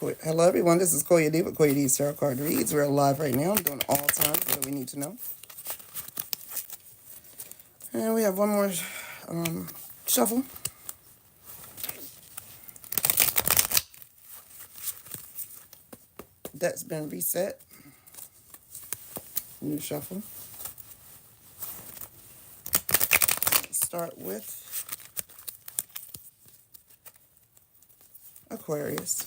Hello, everyone. This is Coya D with Coya D's Tarot Card Reads. We're live right now. I'm doing all times. What do we need to know? And we have one more shuffle. That's been reset. New shuffle. Let's start with Aquarius.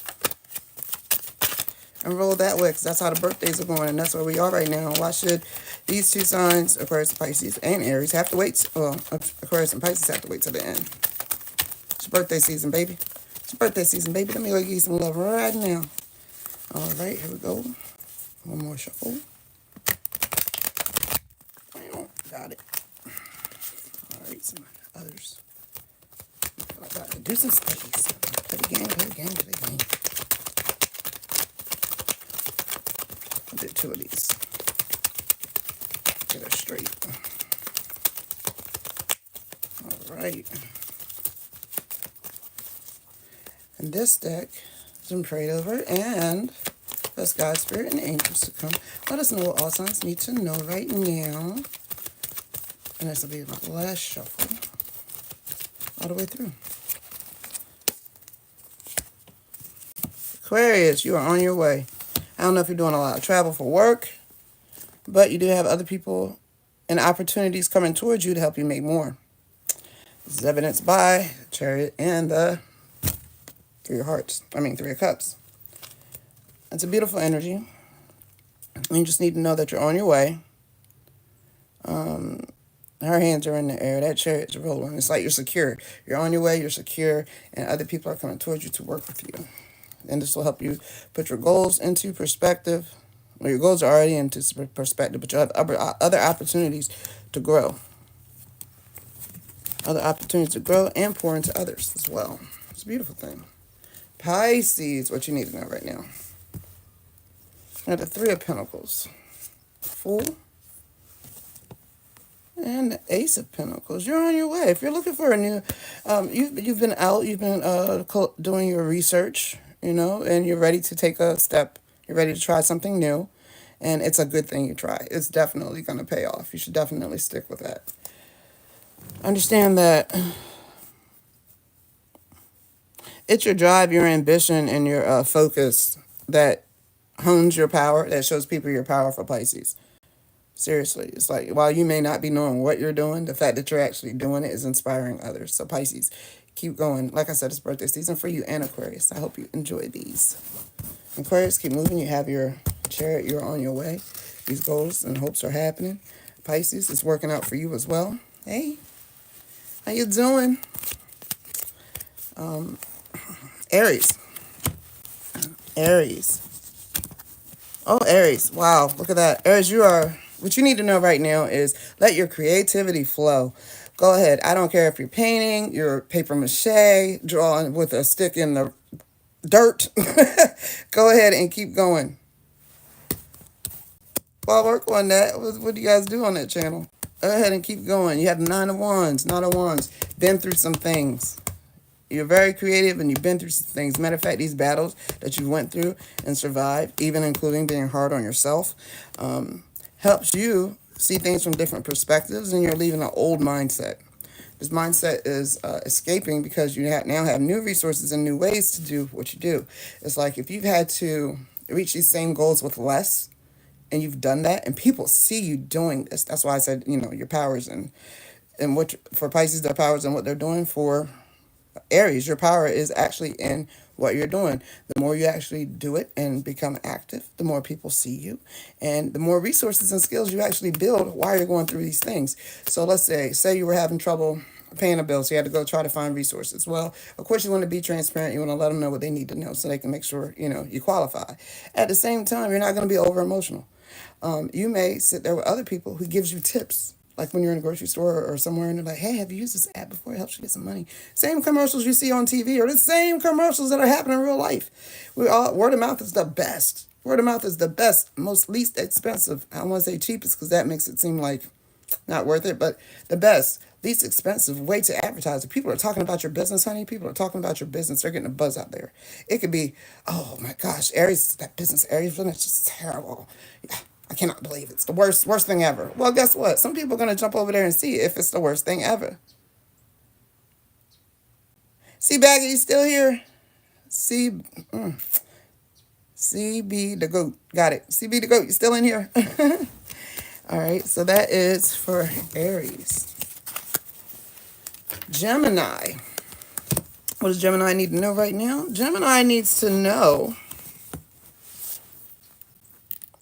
And roll that way, because that's how the birthdays are going, and that's where we are right now. Why should these two signs, Aquarius and Pisces, and Aries, have to wait? Well, Aquarius and Pisces have to wait till the end. It's your birthday season, baby. It's your birthday season, baby. Let me go give you some love right now. All right, here we go. One more shuffle. Got it. All right, some others. I got to do some space. Play the game, play the game, play the game. I did two of these. Get her straight. All right. And this deck has been prayed over, and that's God's Spirit and angels to come. Let us know what all signs need to know right now. And this will be my last shuffle all the way through. Aquarius, you are on your way. I don't know if you're doing a lot of travel for work, but you do have other people and opportunities coming towards you to help you make more. This is evidenced by Chariot and the Three of Cups. It's a beautiful energy. You just need to know that you're on your way. Her hands are in the air. That Chariot's rolling. It's like you're secure. You're on your way, you're secure, and other people are coming towards you to work with you. And this will help you put your goals into perspective. Well, your goals are already into perspective, but you have other opportunities to grow. Other opportunities to grow and pour into others as well. It's a beautiful thing. Pisces, what you need to know right now. Now the Three of Pentacles. Fool. And the Ace of Pentacles. You're on your way. If you're looking for a new, you've been out, you've been doing your research, and you're ready to take a step. You're ready to try something new, and it's a good thing you try. It's definitely going to pay off. You should definitely stick with that. Understand that it's your drive, your ambition, and your focus that hones your power, that shows people your power for Pisces. Seriously, it's like, while you may not be knowing what you're doing, the fact that you're actually doing it is inspiring others. So Pisces, keep going. Like I said, it's birthday season for you and Aquarius. I hope you enjoy these. Aquarius, keep moving. You have your Chariot. You're on your way. These goals and hopes are happening. Pisces, it's working out for you as well. Hey, how you doing? Aries. Oh, Aries. Wow, look at that. Aries, what you need to know right now is let your creativity flow. Go ahead. I don't care if you're painting, you're paper mache, drawing with a stick in the dirt. Go ahead and keep going. While I work on that, what do you guys do on that channel? Go ahead and keep going. You have Nine of Wands. Been through some things. You're very creative and you've been through some things. Matter of fact, these battles that you went through and survived, even including being hard on yourself, helps you see things from different perspectives, and you're leaving an old mindset. This mindset is escaping because you now have new resources and new ways to do what you do. It's like if you've had to reach these same goals with less, and you've done that, and people see you doing this. That's why I said, your powers and what for Pisces, their powers and what they're doing. For Aries, your power is actually in what you're doing. The more you actually do it and become active, the more people see you, and the more resources and skills you actually build while you're going through these things. So let's say you were having trouble paying a bill, so you had to go try to find resources. Well, of course, you want to be transparent. You want to let them know what they need to know so they can make sure, you qualify. At the same time, you're not going to be over emotional. You may sit there with other people who gives you tips. Like when you're in a grocery store or somewhere and they're like, hey, have you used this app before? It helps you get some money. Same commercials you see on TV are the same commercials that are happening in real life. Word of mouth is the best. Word of mouth is the best, most least expensive. I don't want to say cheapest because that makes it seem like not worth it, but the best. least expensive way to advertise. If people are talking about your business, honey, people are talking about your business. They're getting a buzz out there. It could be, oh my gosh, Aries, that business, Aries, it's just terrible. I cannot believe it's the worst thing ever. Well, guess what? Some people are going to jump over there and see if it's the worst thing ever. See, Baggy, you still here? CB the goat. Got it. CB the goat, you still in here? All right, so that is for Aries. Gemini. What does Gemini need to know right now? Gemini needs to know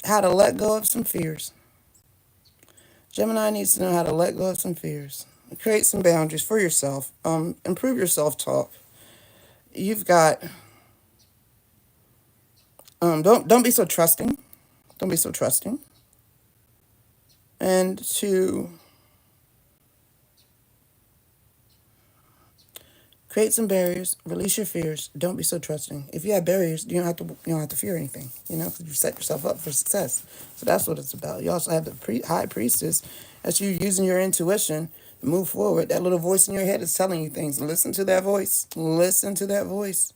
how to let go of some fears. Gemini needs to know how to let go of some fears. Create some boundaries for yourself. Improve your self-talk. You've got... don't be so trusting. Don't be so trusting. And to create some barriers, release your fears. Don't be so trusting. If you have barriers, you don't have to fear anything. Because you set yourself up for success. So that's what it's about. You also have the high priestess. That's you using your intuition to move forward. That little voice in your head is telling you things. Listen to that voice. Listen to that voice.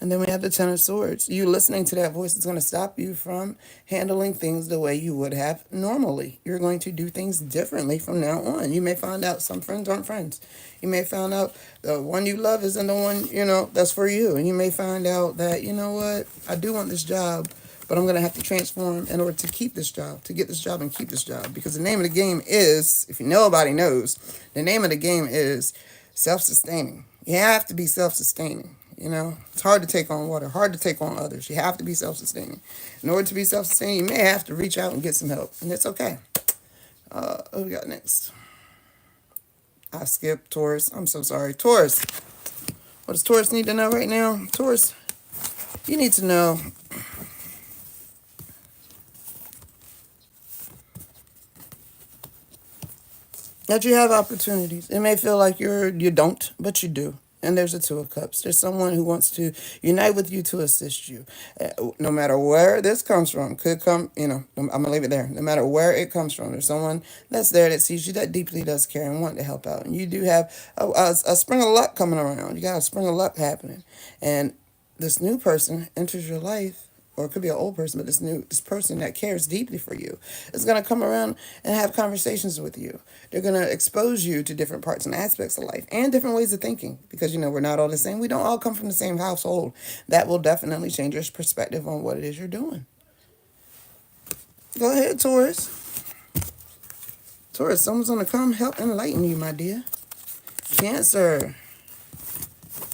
And then we have the Ten of Swords. You listening to that voice is going to stop you from handling things the way you would have normally. You're going to do things differently from now on. You may find out some friends aren't friends. You may find out the one you love isn't the one, that's for you. And you may find out that, you know what, I do want this job, but I'm going to have to transform in order to keep this job, to get this job and keep this job. Because the name of the game is, if nobody knows, the name of the game is self-sustaining. You have to be self-sustaining. It's hard to take on water, hard to take on others. You have to be self-sustaining. In order to be self-sustaining, you may have to reach out and get some help, and it's okay. What we got next? I skipped Taurus. I'm so sorry. Taurus. What does Taurus need to know right now? Taurus, you need to know that you have opportunities. It may feel like you don't, but you do. And there's a Two of Cups. There's someone who wants to unite with you to assist you. No matter where this comes from, could come, I'm going to leave it there. No matter where it comes from, there's someone that's there that sees you, that deeply does care and want to help out. And you do have a spring of luck coming around. You got a spring of luck happening. And this new person enters your life, or it could be an old person, but this person that cares deeply for you is going to come around and have conversations with you. They're going to expose you to different parts and aspects of life and different ways of thinking, because, we're not all the same. We don't all come from the same household. That will definitely change your perspective on what it is you're doing. Go ahead, Taurus. Taurus, someone's going to come help enlighten you, my dear. Cancer.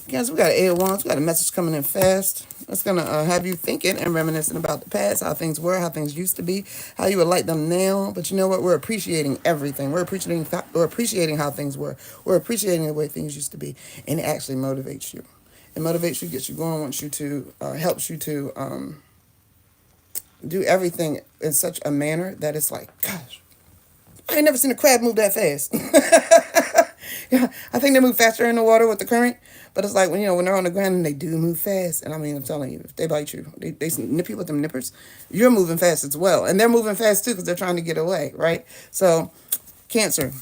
Cancer, we got 8 of Wands. We got a message coming in fast. It's going to have you thinking and reminiscing about the past, how things were, how things used to be, how you would like them now. But you know what? We're appreciating everything. We're appreciating how things were. We're appreciating the way things used to be. And it actually motivates you. It motivates you, gets you going, wants you to, helps you to do everything in such a manner that it's like, gosh, I ain't never seen a crab move that fast. Yeah, I think they move faster in the water with the current. But it's like when they're on the ground and they do move fast. And I mean, I'm telling you, if they bite you, they nip you with them nippers, you're moving fast as well. And they're moving fast too because they're trying to get away, right? So, Cancer,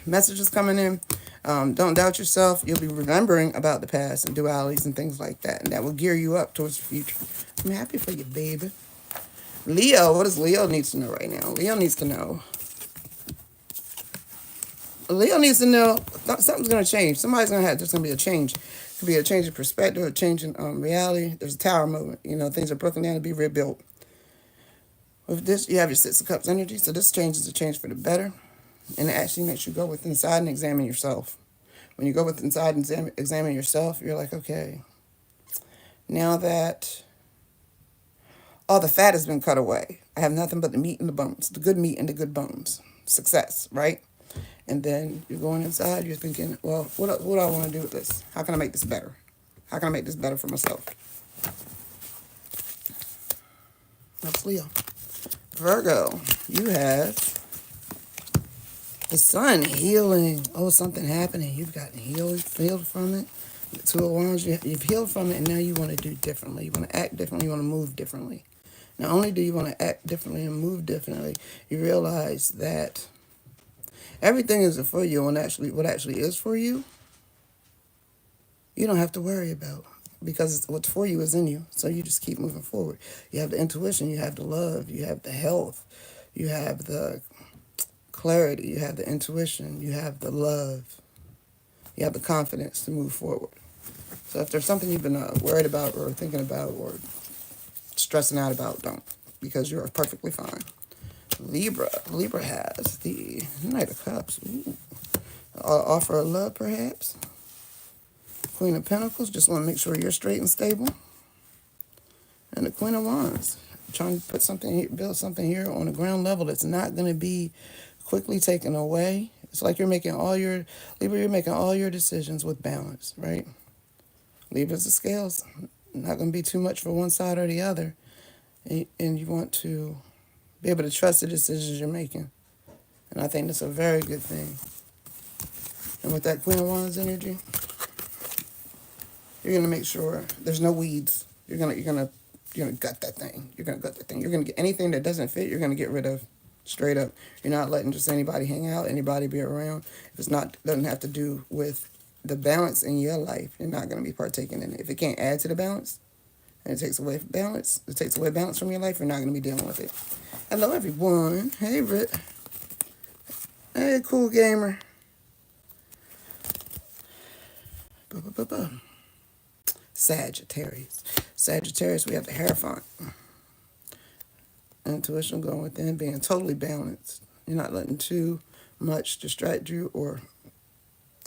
messages coming in. Don't doubt yourself. You'll be remembering about the past and dualities and things like that. And that will gear you up towards the future. I'm happy for you, baby. Leo, what does Leo needs to know right now? Leo needs to know something's going to change. There's going to be a change. It could be a change in perspective, a change in reality. There's a tower movement. Things are broken down to be rebuilt. With this, you have your Six of Cups energy. So this change is a change for the better. And it actually makes you go within inside and examine yourself. When you go within inside and examine yourself, you're like, okay, now that all the fat has been cut away, I have nothing but the meat and the bones, the good meat and the good bones. Success, right? And then you're going inside, you're thinking, well, what do I want to do with this? How can I make this better? How can I make this better for myself? That's Leo. Virgo, you have the Sun healing. Oh, something happening. You've gotten healed from it. The Two of Wands, you've healed from it, and now you want to do differently. You want to act differently. You want to move differently. Not only do you want to act differently and move differently, you realize that Everything isn't for you, and what actually is for you, you don't have to worry about, because what's for you is in you. So you just keep moving forward. You have the intuition, you have the love, you have the health, you have the clarity, you have the intuition, you have the love, you have the confidence to move forward. So if there's something you've been worried about or thinking about or stressing out about, don't, because you're perfectly fine. Libra. Libra has the Knight of Cups. Ooh. Offer of love, perhaps. Queen of Pentacles. Just want to make sure you're straight and stable. And the Queen of Wands. Trying to put something, build something here on the ground level that's not going to be quickly taken away. It's like you're making all your, Libra, you're making all your decisions with balance, right? Libra's the scales. Not going to be too much for one side or the other. And you want to be able to trust the decisions you're making. And I think that's a very good thing. And with that Queen of Wands energy, you're gonna make sure there's no weeds. You're gonna gut that thing. You're gonna gut that thing. You're gonna get anything that doesn't fit. You're gonna get rid of, straight up. You're not letting just anybody hang out, anybody be around. If it's not, doesn't have to do with the balance in your life, you're not gonna be partaking in it. If it can't add to the balance, and it takes away balance, it takes away balance from your life, you're not gonna be dealing with it. Hello, everyone. Hey, Rit. Hey, cool gamer. Sagittarius. Sagittarius, we have the Hierophant. Intuition going within, being totally balanced. You're not letting too much distract you or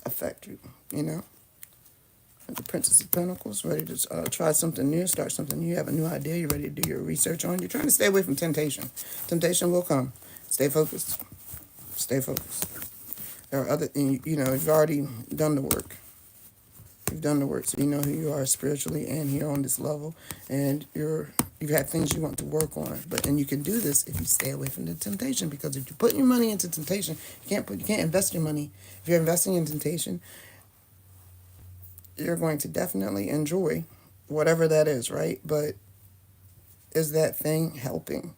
affect you, you know? The Princess of Pentacles, ready to try something new, start something new. You have a new idea, you're ready to do your research on. You're trying to stay away from temptation. Temptation will come. Stay focused. Stay focused. There are other, you know, you've already done the work. You've done the work, so you know who you are spiritually and here on this level, and you've had things you want to work on. And you can do this if you stay away from the temptation, because if you put your money into temptation, you can't invest your money. If you're investing in temptation, you're going to definitely enjoy whatever that is, right? But is that thing helping?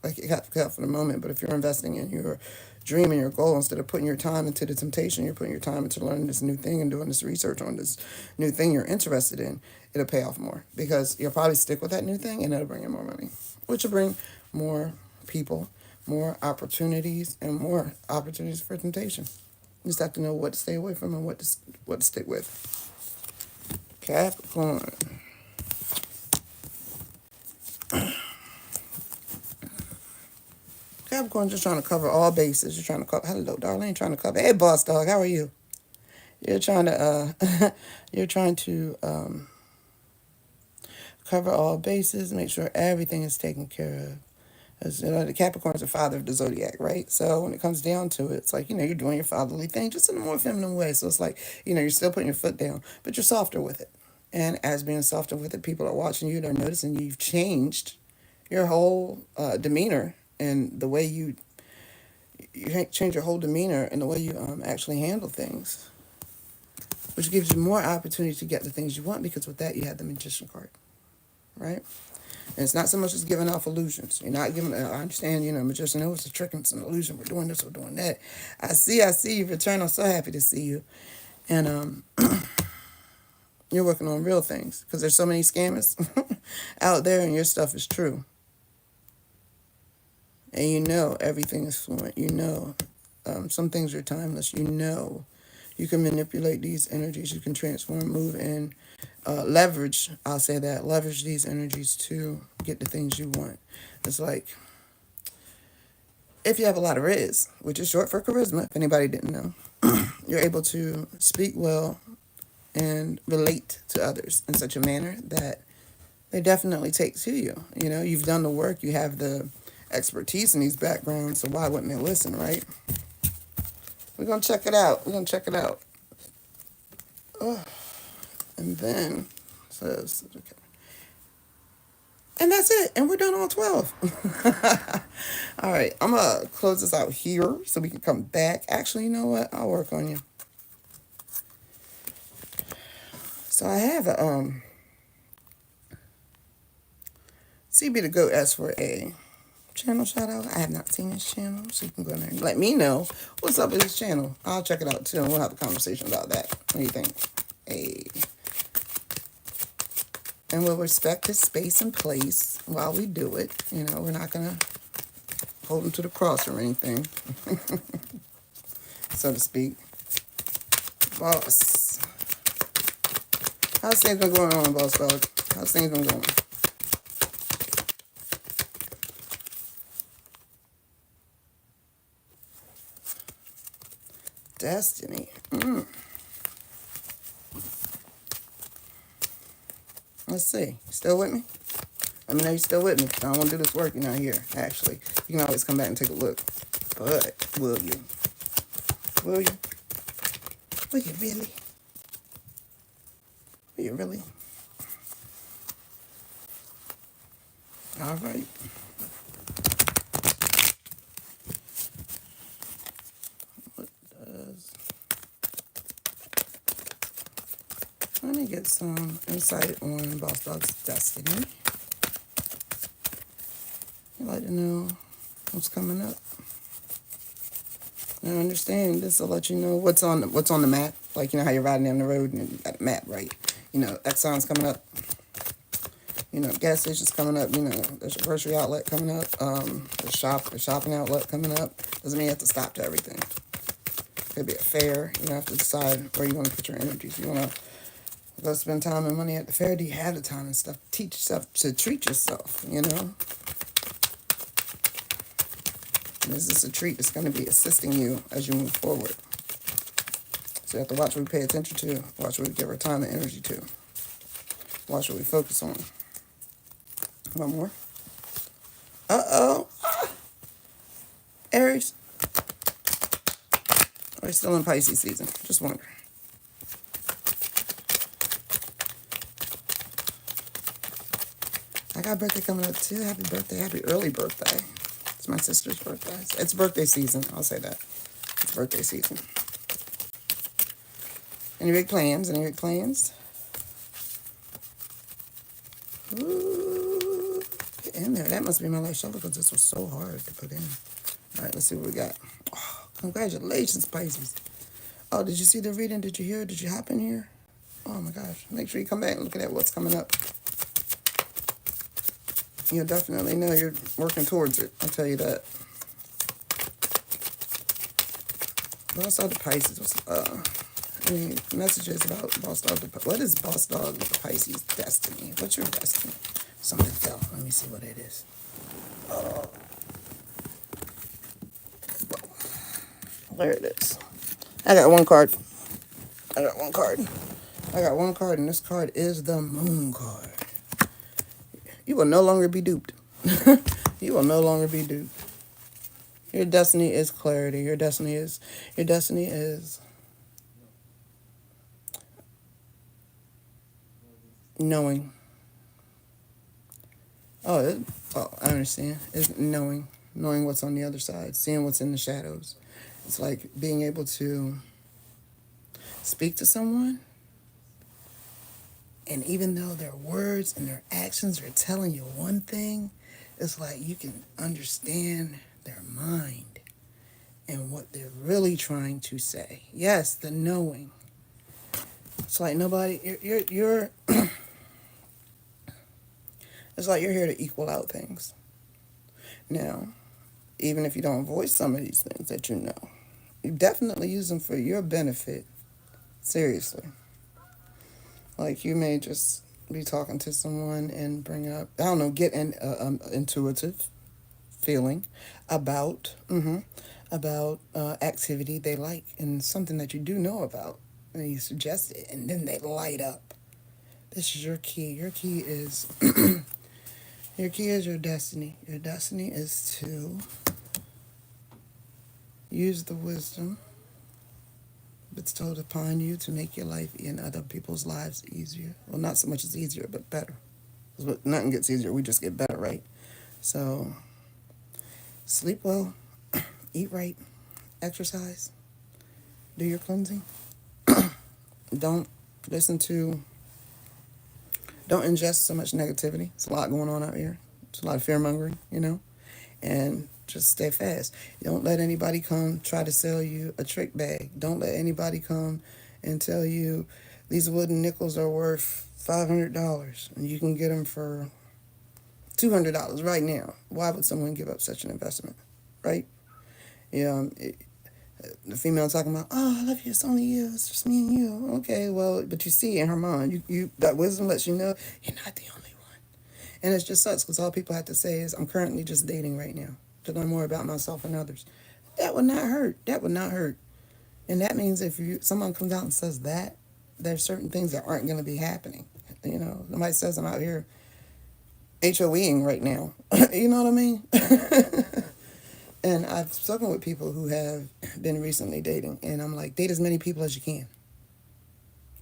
Like, it got for the moment, but if you're investing in your dream and your goal, instead of putting your time into the temptation, you're putting your time into learning this new thing and doing this research on this new thing you're interested in, it'll pay off more, because you'll probably stick with that new thing and it'll bring in more money, which will bring more people, more opportunities, and more opportunities for temptation. You just have to know what to stay away from and what to stick with. Capricorn. Capricorn just trying to cover all bases. You're trying to cover. Hello, darling. Trying to cover. Hey, boss dog. How are you? You're trying to. You're trying to cover all bases. Make sure everything is taken care of. As you know, the Capricorn is the father of the zodiac, right? So when it comes down to it, it's like, you know, you're doing your fatherly thing just in a more feminine way. So it's like, you know, you're still putting your foot down, but you're softer with it. And as being softer with it, people are watching you. They're noticing you've changed your whole demeanor and the way you change your whole demeanor and the way you actually handle things, which gives you more opportunity to get the things you want, because with that you have the Magician card, right? And it's not so much as giving off illusions. You're not giving. I understand, you know, Magician, it's a trick and it's an illusion. We're doing this, we're doing that. I see you return. I'm so happy to see you, and you're working on real things, because there's so many scammers out there, and your stuff is true. And you know everything is fluent. You know some things are timeless. You know you can manipulate these energies. You can transform, move, and leverage. I'll say that. Leverage these energies to get the things you want. It's like, if you have a lot of riz, which is short for charisma, if anybody didn't know, you're able to speak well and relate to others in such a manner that they definitely take to you. You know, you've done the work. You have the expertise in these backgrounds, so why wouldn't they listen, right? We're going to check it out. Oh, and then says, okay. And that's it. And we're done on 12. All right. I'm going to close this out here so we can come back. Actually, you know what? I'll work on you. So I have a CB to go S for A channel shout out. I have not seen his channel, so you can go there and let me know what's up with his channel. I'll check it out too, and we'll have a conversation about that. What do you think? Hey. And we'll respect his space and place while we do it. You know, we're not gonna hold him to the cross or anything, so to speak. Boss. How's things been going on, boss dog? How's things been going? Destiny. Let's see. Still with me? Let me know you're still with me. I don't want to do this work. You're not here, actually. You can always come back and take a look. But, will you? Will you? Will you really? Will you really? All right. What does... Let me get some insight on Boss Dog's destiny. I'd like to know what's coming up. I understand this will let you know what's on the map. Like, you know how you're riding down the road and you got a map, right? You know, Exxon's coming up. You know, gas station's coming up. You know, there's a grocery outlet coming up. The shopping outlet coming up. Doesn't mean you have to stop to everything. Could be a fair. You know, have to decide where you want to put your energies. You want to go spend time and money at the fair. Do you have the time and stuff? Teach yourself to treat yourself, you know? And is this a treat that's going to be assisting you as you move forward? So you have to watch what we pay attention to. Watch what we give our time and energy to. Watch what we focus on. One more. Uh-oh. Aries. We're still in Pisces season. Just wondering. I got a birthday coming up too. Happy birthday. Happy early birthday. It's my sister's birthday. It's birthday season. I'll say that. It's birthday season. Any big plans? Any big plans? Ooh, get in there. That must be my life show because this was so hard to put in. All right, let's see what we got. Oh, congratulations, Pisces. Oh, did you see the reading? Did you hear it? Did you hop in here? Oh my gosh. Make sure you come back and look at what's coming up. You'll definitely know you're working towards it. I'll tell you that. But I saw the Pisces. Any messages about Boss Dog? What is Boss Dog Pisces destiny? What's your destiny? Something fell. Let me see what it is. There it is. I got one card. I got one card, and this card is the Moon card. You will no longer be duped. You will no longer be duped. Your destiny is clarity. Your destiny is knowing. I understand. It's knowing what's on the other side, seeing what's in the shadows. It's like being able to speak to someone, and even though their words and their actions are telling you one thing, it's like you can understand their mind and what they're really trying to say. Yes, the knowing. It's like you're it's like you're here to equal out things. Now, even if you don't voice some of these things that you know, you definitely use them for your benefit. Seriously. Like, you may just be talking to someone and bring up, I don't know, get an intuitive feeling about activity they like and something that you do know about. And you suggest it, and then they light up. This is your key. Your key is your destiny. Your destiny is to use the wisdom bestowed upon you to make your life and other people's lives easier. Well, not so much as easier, but better. Because nothing gets easier. We just get better, right? So, sleep well, eat right, exercise, do your cleansing. Don't ingest so much negativity. It's a lot going on out here. It's a lot of fear mongering, you know. and just stay fast. Don't let anybody come try to sell you a trick bag. Don't let anybody come and tell you these wooden nickels are worth $500 and you can get them for $200 right now. Why would someone give up such an investment, right? Yeah, the female talking about, oh, I love you, it's only you, it's just me and you. Okay, well, but you see in her mind, you that wisdom lets you know you're not the only one. And it just sucks because all people have to say is, I'm currently just dating right now to learn more about myself and others. That would not hurt. That would not hurt. And that means if someone comes out and says that, there's certain things that aren't going to be happening. Somebody says I'm out here HOEing right now. You know what I mean? And I've spoken with people who have been recently dating, and I'm like, date as many people as you can.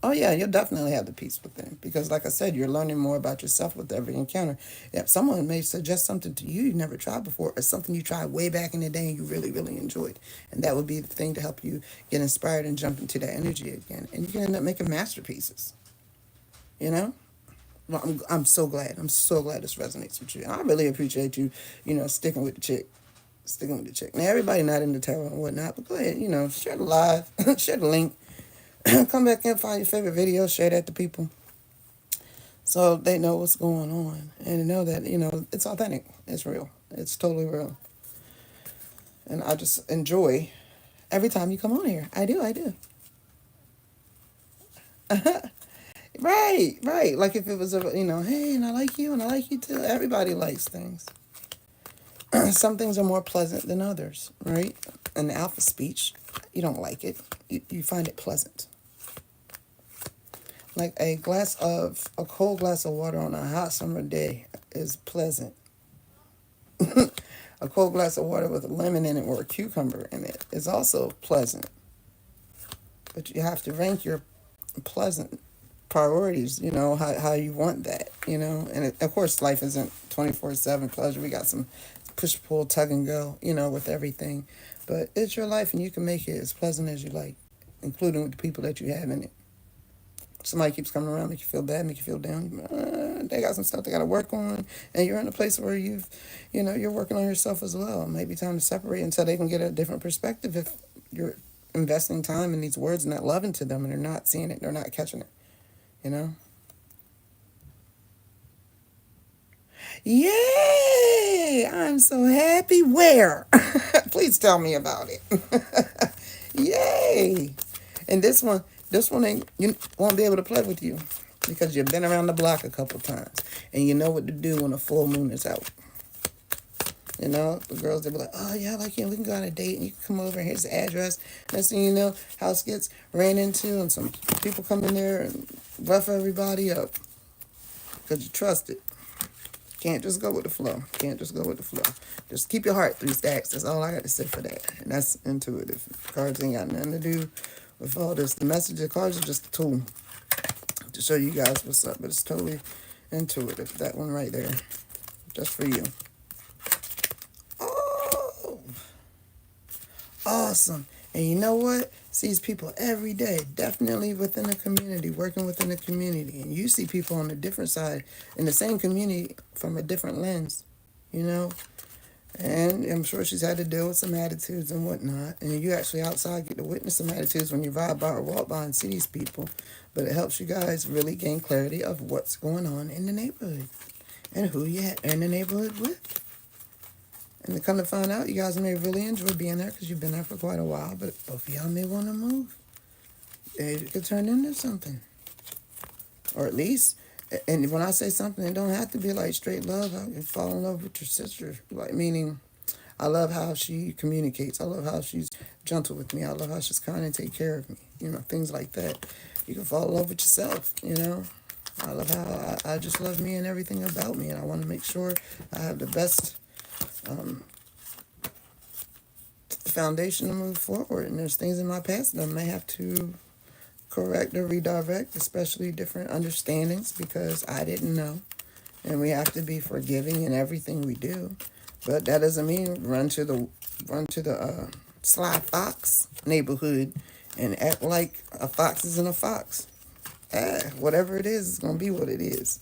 Oh yeah, you'll definitely have the peace with them because, like I said, you're learning more about yourself with every encounter. If someone may suggest something to you you've never tried before, or something you tried way back in the day and you really, really enjoyed, and that would be the thing to help you get inspired and jump into that energy again, and you can end up making masterpieces. You know. Well, I'm so glad. I'm so glad this resonates with you. I really appreciate you, sticking with the chick. Sticking with the chick. Now, everybody not into tarot and whatnot, but go ahead, share the live, share the link. Come back in, find your favorite video, share that to people so they know what's going on and know that, it's authentic. It's real. It's totally real. And I just enjoy every time you come on here. I do. Right, right. Like if it was hey, and I like you and I like you too. Everybody likes things. Some things are more pleasant than others, right? An alpha speech, you don't like it. You find it pleasant. Like a cold glass of water on a hot summer day is pleasant. A cold glass of water with a lemon in it or a cucumber in it is also pleasant. But you have to rank your pleasant priorities, how you want that, And of course, life isn't 24/7 pleasure. We got some push, pull, tug, and go, with everything. But it's your life, and you can make it as pleasant as you like, including with the people that you have in it. Somebody keeps coming around, make you feel bad, make you feel down. They got some stuff they got to work on, and you're in a place where you're working on yourself as well. Maybe time to separate until they can get a different perspective. If you're investing time in these words and not loving to them, and they're not seeing it, they're not catching it, Yay! I'm so happy. Where? Please tell me about it. Yay! And this one ain't, you won't be able to play with you because you've been around the block a couple times and you know what to do when a full moon is out. The girls, they'll be like, oh yeah, I like you, we can go on a date and you can come over and here's the address. Next thing you know, house gets ran into and some people come in there and rough everybody up because you trust it. Can't just go with the flow. Just keep your heart 3 stacks. That's all I got to say for that. And that's intuitive. Cards ain't got nothing to do with all this. The message of cards are just a tool to show you guys what's up. But it's totally intuitive. That one right there. Just for you. Oh! Awesome. And you know what? Sees people every day, definitely within the community, working within the community. And you see people on a different side in the same community from a different lens, And I'm sure she's had to deal with some attitudes and whatnot. And you actually outside get to witness some attitudes when you ride by or walk by and see these people. But it helps you guys really gain clarity of what's going on in the neighborhood and who you're in the neighborhood with. And to come to find out, you guys may really enjoy being there because you've been there for quite a while, but both of y'all may want to move. It could turn into something. Or at least, and when I say something, it don't have to be like straight love. I can fall in love with your sister. Like, meaning, I love how she communicates. I love how she's gentle with me. I love how she's kind and take care of me. Things like that. You can fall in love with yourself, I love how I just love me and everything about me. And I want to make sure I have the best foundation to move forward. And there's things in my past that I may have to correct or redirect, especially different understandings because I didn't know. And we have to be forgiving in everything we do. But that doesn't mean run to the Sly Fox neighborhood and act like a fox isn't a fox. Whatever it is, it's gonna be what it is.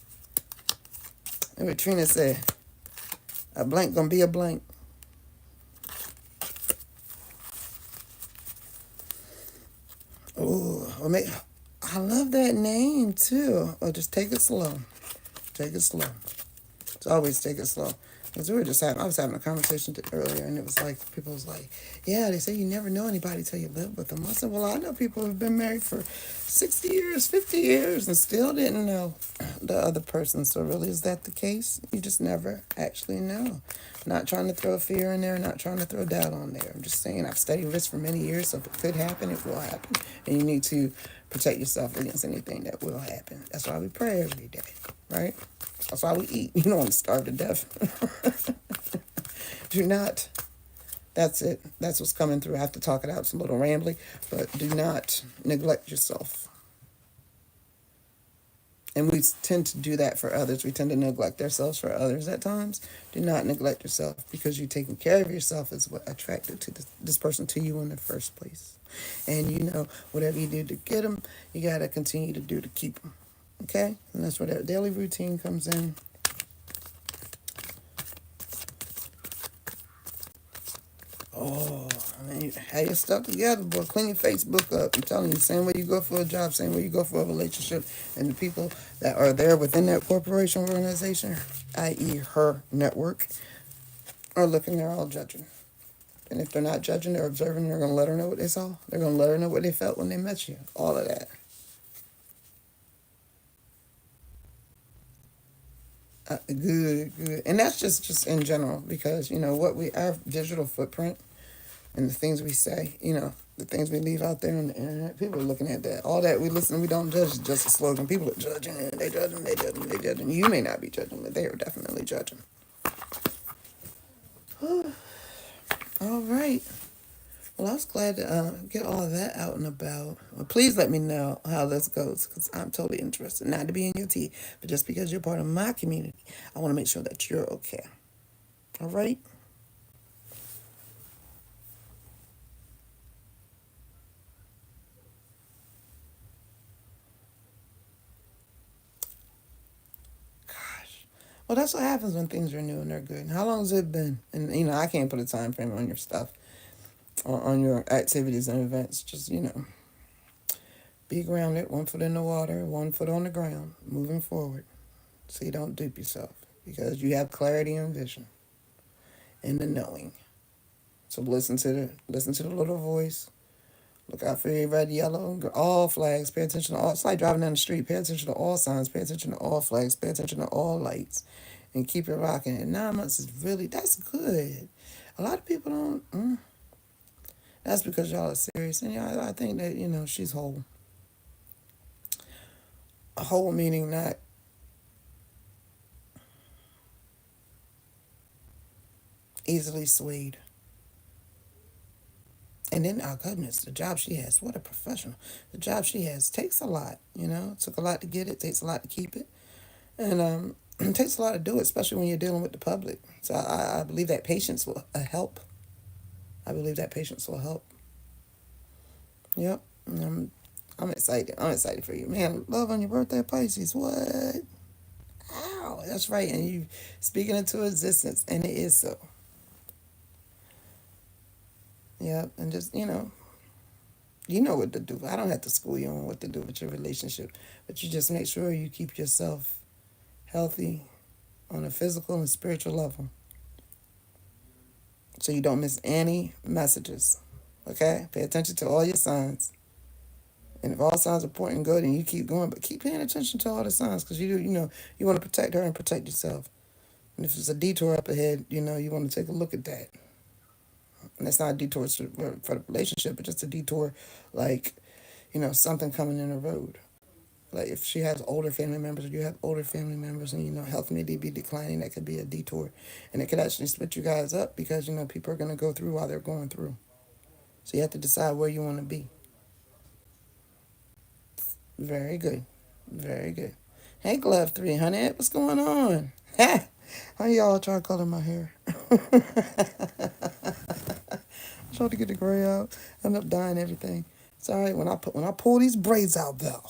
And what Trina said, a blank gonna be a blank. I love that name too. Oh, just take it slow. Take it slow. Just always take it slow. Because I was having a conversation earlier, and it was like, people was like, yeah, they say you never know anybody till you live with them. I said, well, I know people who've been married for 60 years, 50 years, and still didn't know the other person. So really, is that the case? You just never actually know. Not trying to throw fear in there, not trying to throw doubt on there. I'm just saying I've studied this for many years, so if it could happen, it will happen. And you need to protect yourself against anything that will happen. That's why we pray every day, right? That's why we eat. You don't want to starve to death. Do not. That's it. That's what's coming through. I have to talk it out. It's a little rambly, but do not neglect yourself. And we tend to do that for others. We tend to neglect ourselves for others at times. Do not neglect yourself, because you taking care of yourself is what attracted to this person to you in the first place. And whatever you do to get them, you got to continue to do to keep them. Okay? And that's where that daily routine comes in. Oh, I mean, have your stuff together, boy. Clean your Facebook up. I'm telling you, same way you go for a job, same way you go for a relationship. And the people that are there within that corporation organization, i.e. her network, are looking, they're all judging. And if they're not judging, they're observing, they're going to let her know what they saw. They're going to let her know what they felt when they met you. All of that. Good. And that's just in general, because, our digital footprint and the things we say, the things we leave out there on the internet, people are looking at that. All that we listen, we don't judge is just a slogan. People are judging, and they judging. You may not be judging, but they are definitely judging. All right. Well, I was glad to get all of that out and about. Well, please let me know how this goes, because I'm totally interested. Not to be in your tea, but just because you're part of my community, I want to make sure that you're okay. All right? Gosh. Well, that's what happens when things are new and they're good. How long has it been? And, I can't put a time frame on your stuff, or on your activities and events. Just, be grounded, 1 foot in the water, 1 foot on the ground, moving forward, so you don't dupe yourself, because you have clarity and vision and the knowing. So listen to the little voice. Look out for your red, yellow, all flags. Pay attention to all. It's like driving down the street. Pay attention to all signs. Pay attention to all flags. Pay attention to all lights, and keep it rocking. And 9 months is that's good. A lot of people don't. That's because y'all are serious, and I think that she's whole. Whole meaning not easily swayed. And then, oh goodness, the job she has, what a professional. The job she has takes a lot, It took a lot to get it, takes a lot to keep it. And it takes a lot to do it, especially when you're dealing with the public. So I believe that patience will help. I believe that patience will help. Yep. I'm excited. I'm excited for you. Man, love on your birthday, Pisces. What? Ow, that's right. And you speaking into existence, and it is so. Yep. And just, you know what to do. I don't have to school you on what to do with your relationship, but you just make sure you keep yourself healthy on a physical and spiritual level, so you don't miss any messages. Okay? Pay attention to all your signs. And if all signs are pointing good, and you keep going, but keep paying attention to all the signs, because you want to protect her and protect yourself. And if it's a detour up ahead, you want to take a look at that. And it's not a detour for the relationship, but just a detour, like, something coming in the road. Like if she has older family members, or you have older family members, and health may be declining, that could be a detour, and it could actually split you guys up, because people are going to go through while they're going through. So you have to decide where you want to be. Very good, very good. Hey, Glove 3, honey, what's going on? Ha! How y'all try to color my hair? I tried to get the gray out, end up dyeing everything. It's all right when I pull these braids out though,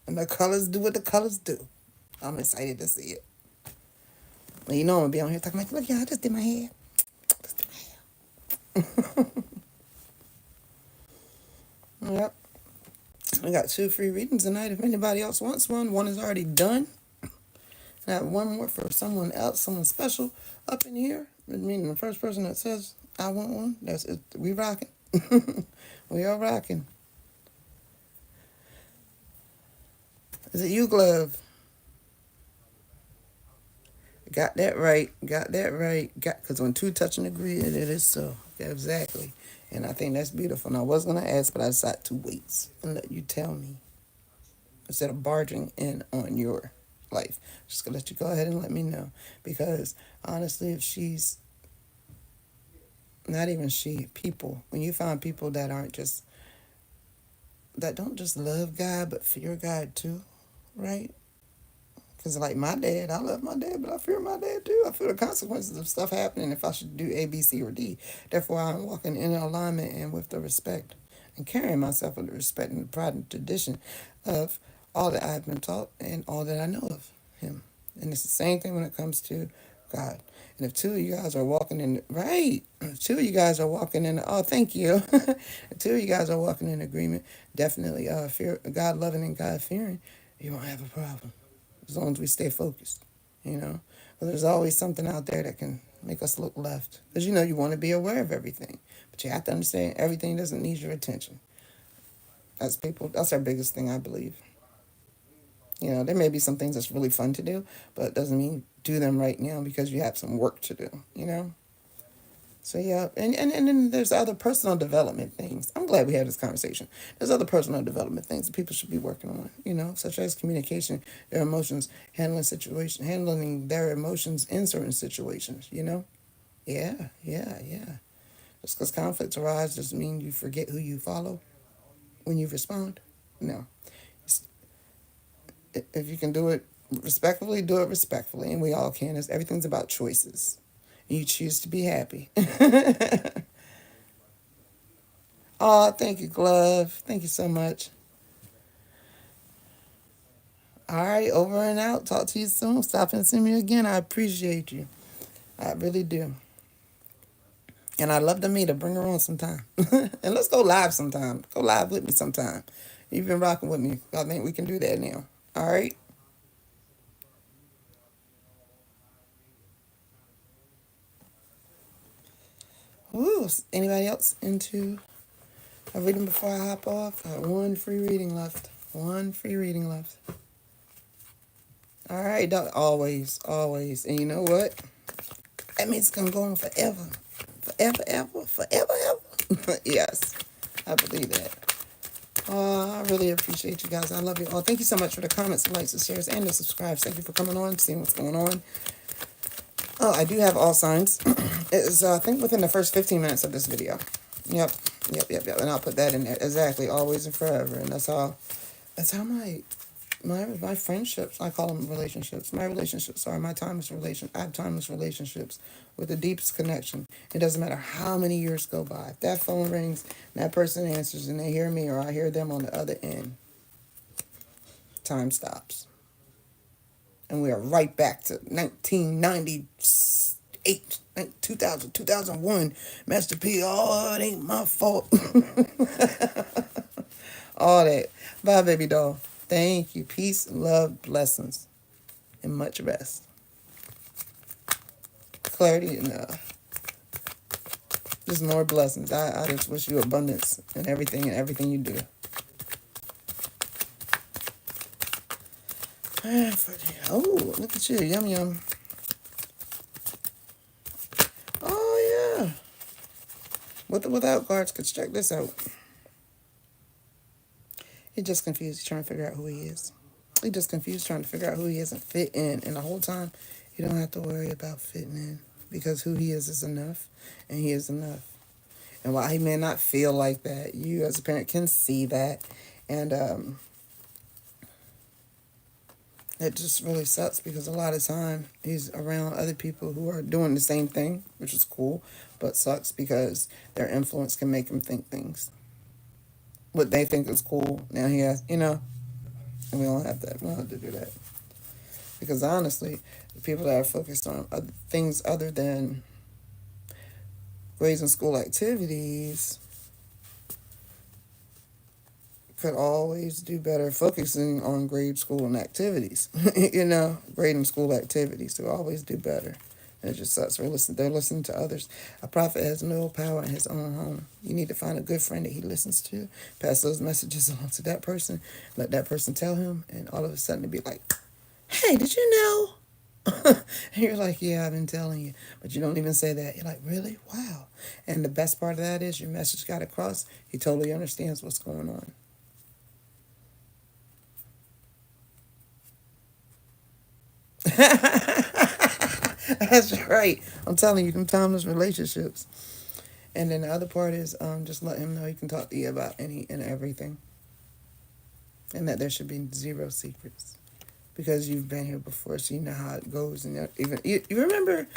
and the colors do what the colors do. I'm excited to see it. And I'm gonna be on here talking like, look, y'all, I just did my hair. Just did my hair. Yep. We got 2 free readings tonight. If anybody else wants one is already done. I have one more for someone else, someone special up in here. I mean, the first person that says I want one, that's it. We rocking. We are rocking. Is it you, Glove? Got that right. Got that right. Because when 2 touch and agree, it is so. Yeah, exactly. And I think that's beautiful. And I was going to ask, but I decided to wait and let you tell me instead of barging in on your life. Just going to let you go ahead and let me know. Because honestly, if she's not even people, when you find people that don't just love God, but fear God too, right? Because like my dad, I love my dad, but I fear my dad too. I fear the consequences of stuff happening if I should do A, B, C, or D. Therefore, I'm walking in alignment and with the respect and carrying myself with the respect and the pride and tradition of all that I've been taught and all that I know of him. And it's the same thing when it comes to God. And if 2 of you guys are walking in, right, if 2 of you guys are walking in, oh, thank you. If 2 of you guys are walking in agreement, definitely fear, God loving and God fearing, you won't have a problem as long as we stay focused, you know. But there's always something out there that can make us look left. Because, you want to be aware of everything. But you have to understand everything doesn't need your attention. That's our biggest thing, I believe. There may be some things that's really fun to do, but it doesn't mean do them right now because you have some work to do. So yeah, and then there's other personal development things. I'm glad we had this conversation. There's other personal development things that people should be working on, such as communication, their emotions, handling their emotions in certain situations. Yeah, yeah, yeah. Just because conflicts arise doesn't mean you forget who you follow when you respond. No. If you can do it respectfully, do it respectfully, and we all can. Everything's about choices. You choose to be happy. Oh, thank you, Glove. Thank you so much. All right, over and out. Talk to you soon. Stop and see me again. I appreciate you. I really do. And I'd love to meet her. Bring her on sometime. And let's go live sometime. Go live with me sometime. You've been rocking with me. I think we can do that now. All right? Woo. Anybody else into a reading before I hop off? I got 1 free reading left. 1 free reading left. All right, Doc. Always, always. And you know what? That means it's going to go on forever. Forever, ever. Forever, ever. Yes, I believe that. I really appreciate you guys. I love you all. Thank you so much for the comments, the likes, the shares, and the subscribes. Thank you for coming on, seeing what's going on. Oh, I do have all signs. It is, I think, within the first 15 minutes of this video. Yep. And I'll put that in there. Exactly. Always and forever. And that's how my friendships, I call them relationships. My relationships are my timeless relation. I have timeless relationships with the deepest connection. It doesn't matter how many years go by. If that phone rings and that person answers and they hear me or I hear them on the other end, time stops. And we are right back to 1998, 2000, 2001. Master P, oh, it ain't my fault. All that. Bye, baby doll. Thank you. Peace, love, blessings, and much rest. Clarity and just more blessings. I just wish you abundance in everything you do. Oh, look at you. Yum, yum. Oh, yeah. With or without cards, because check this out. He's just confused. He's trying to figure out who he is. He's just confused trying to figure out who he is and fit in. And the whole time, you don't have to worry about fitting in because who he is enough, and he is enough. And while he may not feel like that, you as a parent can see that. And it just really sucks because a lot of time he's around other people who are doing the same thing, which is cool, but sucks because their influence can make him think things. What they think is cool, now he has, and we don't have that. We don't have to do that. Because honestly, the people that are focused on other things other than grades and school activities Could always do better focusing on grade school and activities. Grade and school activities to always do better. It just sucks. They're listening to others. A prophet has no power in his own home. You need to find a good friend that he listens to, pass those messages along to that person, let that person tell him, and all of a sudden it'd be like, hey, did you know? And you're like, yeah, I've been telling you. But you don't even say that. You're like, really? Wow. And the best part of that is your message got across. He totally understands what's going on. That's right. I'm telling you, them timeless relationships. And then the other part is just let him know he can talk to you about any and everything. And that there should be zero secrets. Because you've been here before, so you know how it goes. And even you remember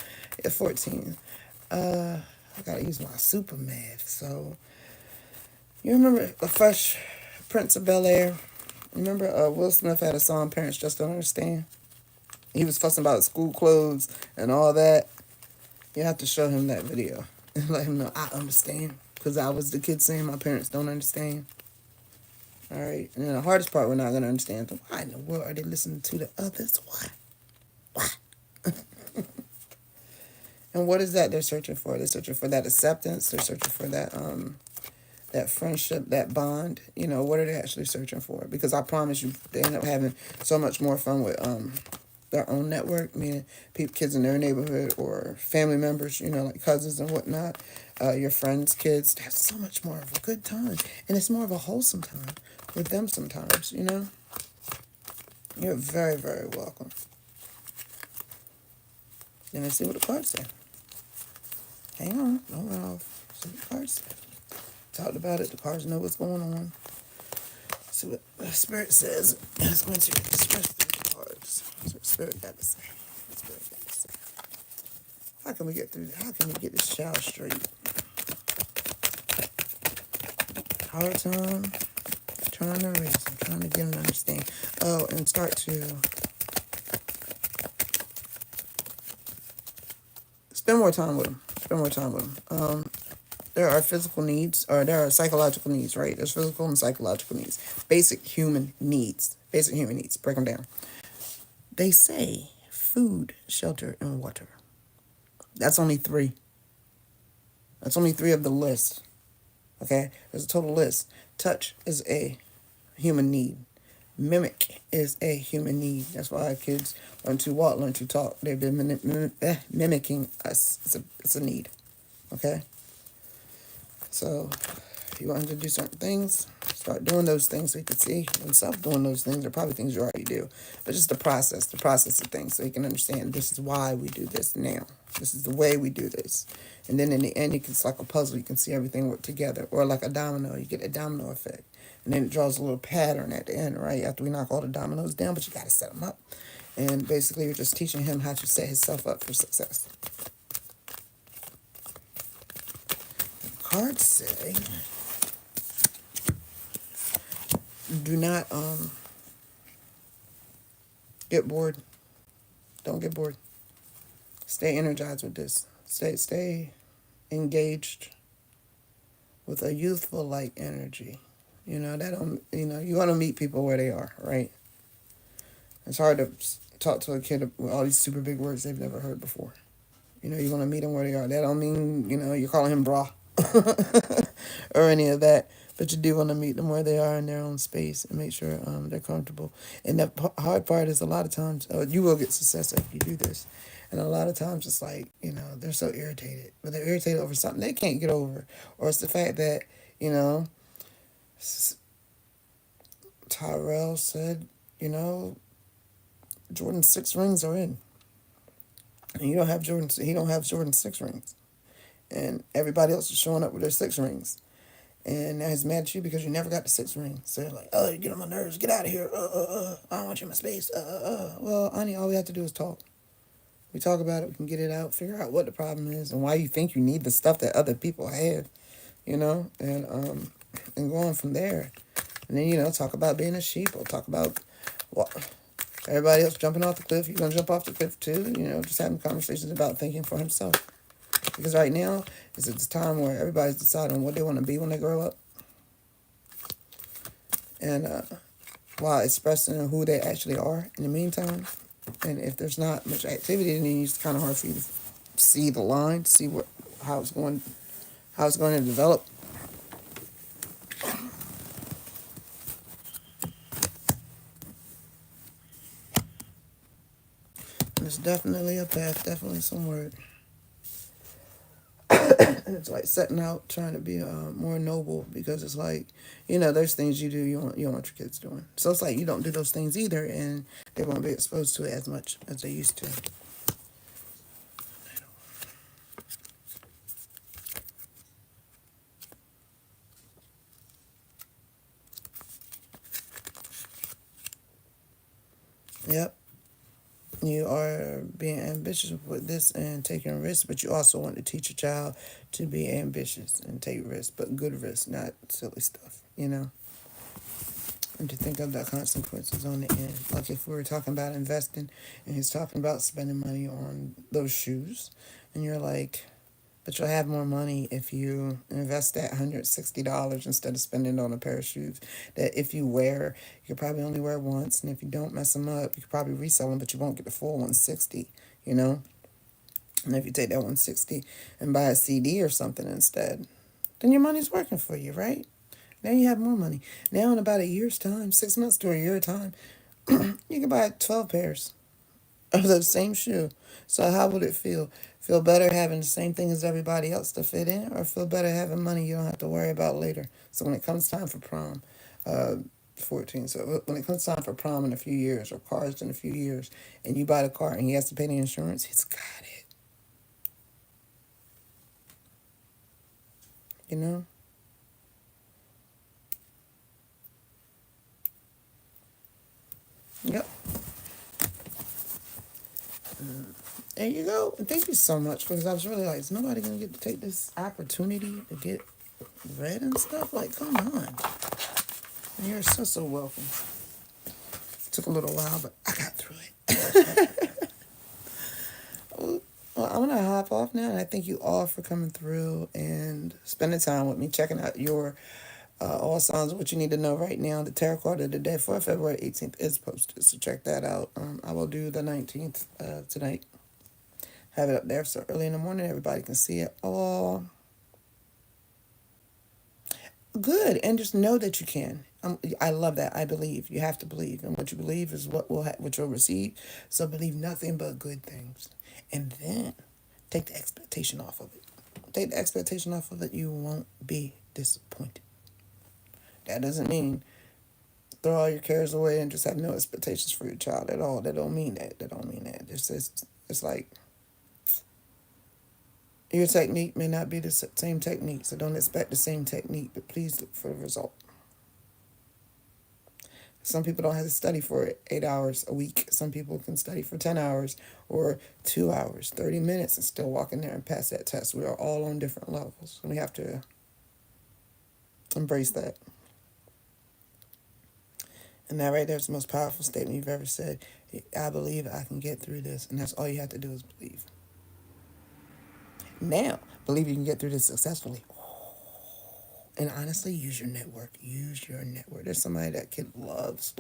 at 14, I gotta use my super math. So you remember the Fresh Prince of Bel-Air? Remember Will Smith had a song, Parents Just Don't Understand? He was fussing about school clothes and all that. You have to show him that video and let him know I understand. Because I was the kid saying my parents don't understand. All right. And then the hardest part we're not going to understand. Why in the world are they listening to the others? Why? And what is that they're searching for? They're searching for that acceptance. They're searching for that friendship, that bond. What are they actually searching for? Because I promise you, they end up having so much more fun with their own network, meaning kids in their neighborhood or family members, like cousins and whatnot, your friends' kids. They have so much more of a good time. And it's more of a wholesome time with them sometimes, You're very, very welcome. Then let's see what the cards say. Hang on. Don't run off. See what the cards say. Talked about it. The cards know what's going on. See what the Spirit says. It's going to express the cards. That's what Spirit got to say. Spirit got to say. How can we get through? How can we get this child straight? Hard time. Trying to raise him. Trying to get him to understand. Oh, and start to spend more time with him. Spend more time with him. There are physical needs, or there are psychological needs, right? There's physical and psychological needs. Basic human needs. Basic human needs. Break them down. They say food, shelter, and water. That's only 3. That's only 3 of the list. Okay? There's a total list. Touch is a human need. Mimic is a human need. That's why kids learn to walk, learn to talk. They've been mimicking us. It's a need. Okay? So, if you want him to do certain things, start doing those things so he can see himself doing those things. They're probably things you already do. But just the process of things so he can understand this is why we do this now. This is the way we do this. And then in the end, it's like a puzzle. You can see everything work together. Or like a domino. You get a domino effect. And then it draws a little pattern at the end, right? After we knock all the dominoes down, but you got to set them up. And basically, you're just teaching him how to set himself up for success. Cards say, do not get bored. Don't get bored. Stay energized with this. Stay engaged with a youthful like energy. You want to meet people where they are, right? It's hard to talk to a kid with all these super big words they've never heard before. You want to meet them where they are. That don't mean, you're calling him brah or any of that. But you do want to meet them where they are in their own space and make sure they're comfortable. And the hard part is a lot of times, you will get success if you do this. And a lot of times it's like, they're so irritated. But they're irritated over something they can't get over. Or it's the fact that, Tyrell said, Jordan's 6 rings are in. And he don't have Jordan's 6 rings. And everybody else is showing up with their 6 rings. And now he's mad at you because you never got the 6 rings. So they're like, oh, you get on my nerves. Get out of here. I don't want you in my space. Well, honey, all we have to do is talk. We talk about it. We can get it out. Figure out what the problem is and why you think you need the stuff that other people have. And go on from there. And then, talk about being a sheep. Or talk about everybody else jumping off the cliff. You're going to jump off the cliff too. Just having conversations about thinking for himself. Because right now, it's a time where everybody's deciding what they want to be when they grow up. and while expressing who they actually are in the meantime. And if there's not much activity, then it's kind of hard for you to see the line, see what how it's going to develop. And it's definitely a path, definitely some word. It's like setting out trying to be more noble, because it's like, there's things you do you want your kids doing. So it's like you don't do those things either, and they won't be exposed to it as much as they used to. Yep. You are being ambitious with this and taking risks, but you also want to teach your child to be ambitious and take risks, but good risks, not silly stuff. And to think of the consequences on the end. Like if we were talking about investing and he's talking about spending money on those shoes, and you're like, but you'll have more money if you invest that $160 instead of spending it on a pair of shoes that if you wear, you could probably only wear once, and if you don't mess them up, you could probably resell them, but you won't get the full 160, you know? And if you take that 160 and buy a CD or something instead, then your money's working for you, right? Now you have more money. Now in about a year's time, 6 months to a year time, you can buy 12 pairs of the same shoe. So how would it feel? Feel better having the same thing as everybody else to fit in, or feel better having money you don't have to worry about later? So when it comes time for prom, uh, 14. So when it comes time for prom in a few years, or cars in a few years, and you buy the car and he has to pay the insurance, he's got it. You know? Yep. There you go. And thank you so much, because I was really like, is nobody gonna get to take this opportunity to get read and stuff? Like, come on. And you're so welcome. Took a little while, but I got through it. Well, I'm gonna hop off now, and I thank you all for coming through and spending time with me, checking out your all signs of what you need to know right now. The tarot card of the day for February 18th is posted, so check that out. I will do the 19th tonight. Have it up there so early in the morning everybody can see it all. Good, and just know that you can. I love that. I believe. You have to believe, and what you believe is what you'll receive. So believe nothing but good things, and then take the expectation off of it. Take the expectation off of it. You won't be disappointed. That doesn't mean throw all your cares away and just have no expectations for your child at all. That don't mean that. That don't mean that. It's like your technique may not be the same technique, so don't expect the same technique, but please look for the result. Some people don't have to study for 8 hours a week. Some people can study for 10 hours or 2 hours, 30 minutes, and still walk in there and pass that test. We are all on different levels, and we have to embrace that. And that right there is the most powerful statement you've ever said. I believe I can get through this, and that's all you have to do is believe. Now, believe you can get through this successfully. And honestly, use your network. Use your network. There's somebody that kid loves.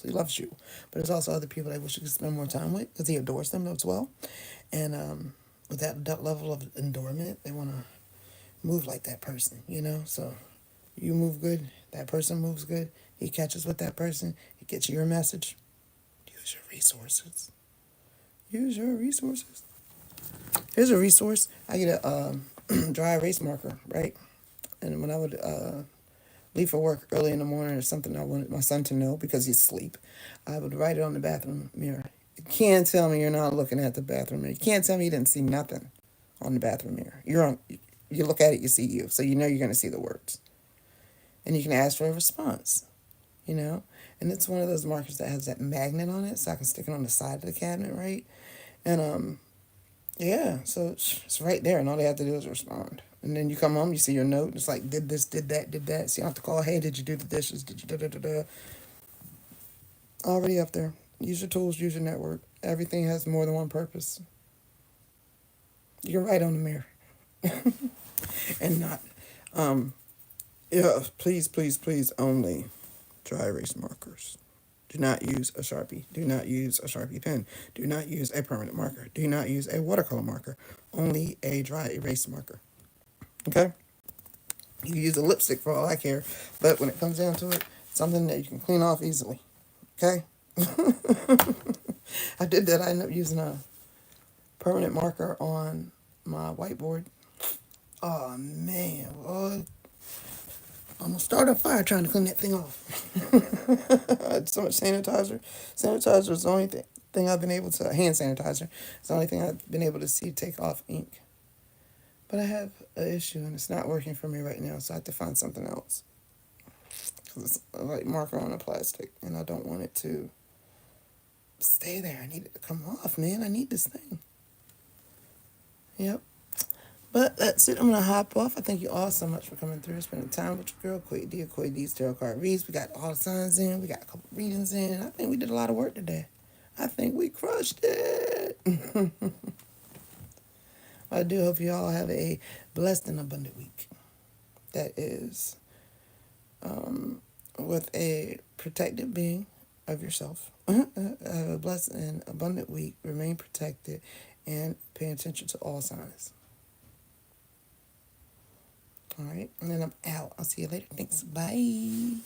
He loves you. But there's also other people that wish you could spend more time with, because he adores them as well. And with that level of endowment, they want to move like that person. So you move good, that person moves good. He catches with that person. He gets your message. Use your resources. Use your resources. Here's a resource. I get a dry erase marker, right? And when I would leave for work early in the morning or something I wanted my son to know because he's asleep, I would write it on the bathroom mirror. You can't tell me you're not looking at the bathroom mirror. You can't tell me you didn't see nothing on the bathroom mirror. You look at it, you see you. So you know you're going to see the words. And you can ask for a response. And it's one of those markers that has that magnet on it, so I can stick it on the side of the cabinet, right? And yeah, so it's right there, and all they have to do is respond. And then you come home, you see your note. It's like, did this, did that, did that. So you don't have to call, hey, did you do the dishes? Did you da-da-da-da? Already up there. Use your tools, use your network. Everything has more than one purpose. You can write on the mirror. And not, yeah, please, only dry erase markers. Do not use a Sharpie. Do not use a Sharpie pen. Do not use a permanent marker. Do not use a watercolor marker. Only a dry erase marker. Okay? You can use a lipstick for all I care, but when it comes down to it, something that you can clean off easily. Okay? I did that. I ended up using a permanent marker on my whiteboard. Oh man, well, I'm gonna start a fire trying to clean that thing off. I had so much sanitizer. Sanitizer is the only thing I've been able to, hand sanitizer, it's the only thing I've been able to see take off ink. But I have an issue and it's not working for me right now, so I have to find something else. Because it's a light marker on a plastic and I don't want it to stay there. I need it to come off, man. I need this thing. Yep. But that's it. I'm going to hop off. I thank you all so much for coming through, spending time with your girl, Coya D, Coya D's Tarot Card Reads. We got all the signs in. We got a couple readings in. I think we did a lot of work today. I think we crushed it. I do hope you all have a blessed and abundant week. That is with a protected being of yourself. Have a blessed and abundant week. Remain protected and pay attention to all signs. All right, and then I'm out. I'll see you later. Thanks. Bye.